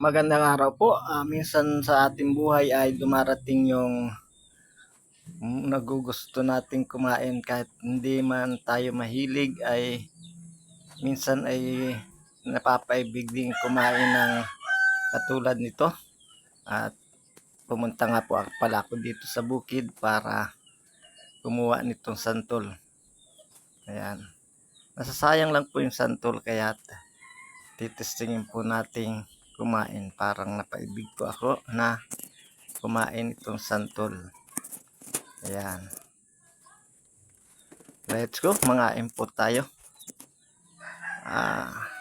Magandang araw po. Minsan sa ating buhay ay dumarating yung nagugusto nating kumain kahit hindi man tayo mahilig ay minsan ay napapaibig din kumain ng katulad nito. At pumunta nga po pala ako dito sa bukid para kumuha nitong santol. Ayan. Nasasayang lang po yung santol kaya titestingin po nating kumain. Parang napaibig po ako na kumain itong santol. Ayan. Let's go. Mga import tayo. Ah,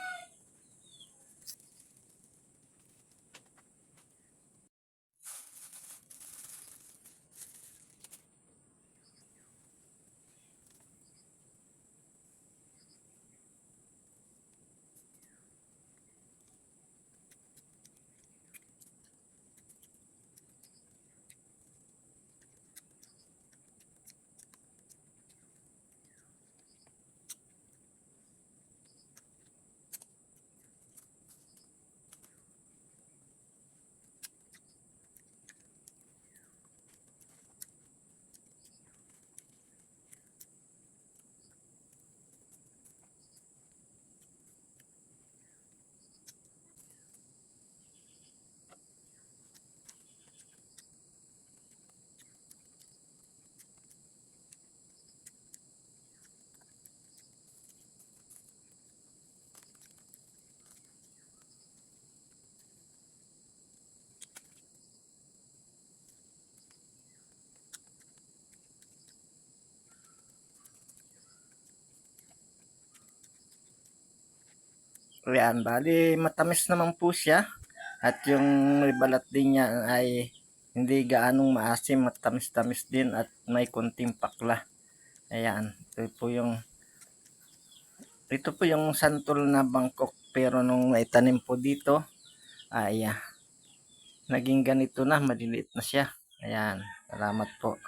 ayan. Bali, matamis naman po siya. At yung may balat din niya ay hindi gaanong maasim. Matamis-tamis din at may konting pakla. Ayan. Ito po yung santol na Bangkok. Pero nung naitanim po dito, ay naging ganito na. Maliliit na siya. Ayan. Salamat po.